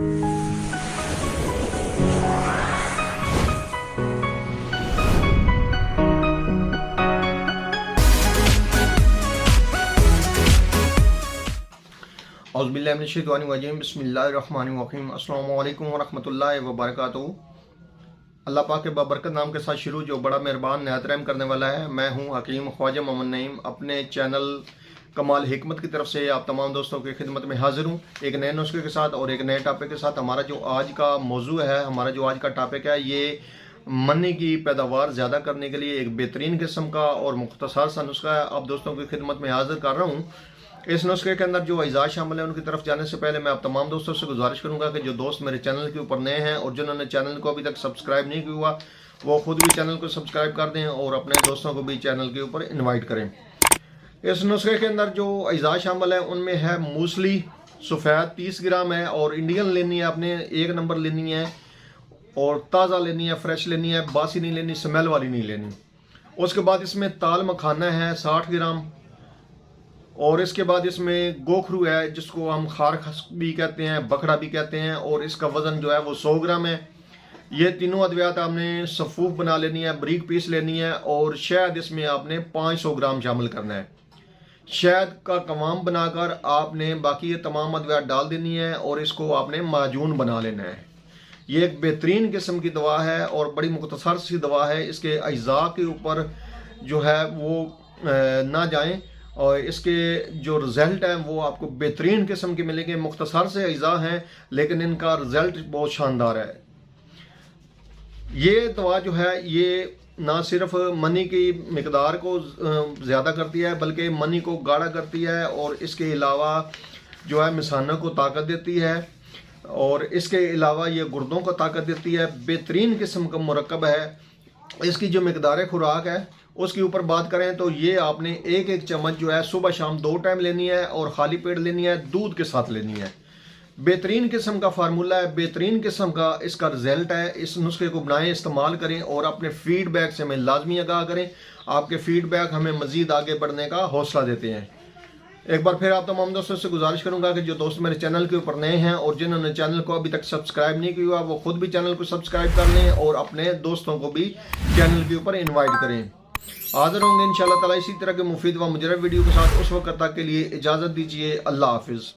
औज़ुबिल्लाहिमिनश्शैतानिर्रजीम बिस्मिल्लाहिर्रहमानिर्रहीम अस्सलामु अलैकुम वरहमतुल्लाहि वबरकातुहू। अल्लाह पाक के बाबरकत नाम के साथ शुरू जो बड़ा मेहरबान नहायत रहम करने वाला है। मैं हूँ हकीम ख्वाजा मोहम्मद नईम, अपने चैनल कमाल हिकमत की तरफ से आप तमाम दोस्तों की खिदमत में हाजिर हूँ एक नए नुस्खे के साथ और एक नए टॉपिक के साथ। हमारा जो आज का मौजू है, हमारा जो आज का टॉपिक है, ये मनी की पैदावार ज़्यादा करने के लिए एक बेहतरीन किस्म का और मुख्तसर सा नुस्खा है। आप दोस्तों की खिदमत में हाजिर कर रहा हूँ। इस नुस्खे के अंदर जो अज़ा शामिल है उनकी तरफ जाने से पहले मैं आप तमाम दोस्तों से गुजारिश करूंगा कि जो दोस्त मेरे चैनल के ऊपर नए हैं और जिन्होंने चैनल को अभी तक सब्सक्राइब नहीं किया हुआ वो खुद भी चैनल को सब्सक्राइब कर दें और अपने दोस्तों को भी चैनल के ऊपर इन्वाइट करें। इस नुस्खे के अंदर जो अज़ा शामिल है उनमें है मूसली सफ़ेद 30 ग्राम है और इंडियन लेनी है, आपने 1 नंबर लेनी है और ताज़ा लेनी है, फ्रेश लेनी है, बासी नहीं लेनी, स्मेल वाली नहीं लेनी। उसके बाद इसमें ताल मखाना है 60 ग्राम और इसके बाद इसमें गोखरू है जिसको हम खारखस भी कहते हैं, बखड़ा भी कहते हैं, और इसका वज़न जो है वो 100 ग्राम है। ये तीनों अद्वियात आपने सफ़ूफ बना लेनी है, बारीक पीस लेनी है और शहद इसमें आपने 500 ग्राम शामिल करना है। शहद का कवाम बनाकर आपने बाकी ये तमाम अद्वियात डाल देनी है और इसको आपने माजून बना लेना है। ये एक बेहतरीन किस्म की दवा है और बड़ी मुख्तसर सी दवा है। इसके अज़ा के ऊपर जो है वो ना जाएं और इसके जो रिज़ल्ट हैं वो आपको बेहतरीन किस्म के मिलेंगे। मुख्तसर से अज़ा हैं लेकिन इनका रिज़ल्ट बहुत शानदार है। ये दवा जो है ये ना सिर्फ मनी की मिकदार को ज़्यादा करती है बल्कि मनी को गाढ़ा करती है और इसके अलावा जो है मिसानों को ताकत देती है और इसके अलावा ये गुर्दों को ताकत देती है। बेहतरीन किस्म का मुरक्कब है। इसकी जो मिकदार खुराक है उसके ऊपर बात करें तो ये आपने एक चम्मच जो है सुबह शाम 2 टाइम लेनी है और खाली पेट लेनी है, दूध के साथ लेनी है। बेहतरीन किस्म का फार्मूला है, बेहतरीन किस्म का इसका रिजल्ट है। इस नुस्खे को बनाएं, इस्तेमाल करें और अपने फीडबैक से हमें लाजमी आगाह करें। आपके फीडबैक हमें मजीद आगे बढ़ने का हौसला देते हैं। एक बार फिर आप तमाम दोस्तों से गुजारिश करूंगा कि जो दोस्त मेरे चैनल के ऊपर नए हैं और जिन्होंने चैनल को अभी तक सब्सक्राइब नहीं किया वो खुद भी चैनल को सब्सक्राइब कर लें और अपने दोस्तों को भी चैनल के ऊपर इन्वाइट करें। हाजिर होंगे इंशाअल्लाह ताला इसी तरह के मुफीद व मुजरब वीडियो के साथ। उस वक्त तक के लिए इजाज़त दीजिए। अल्लाह हाफिज़।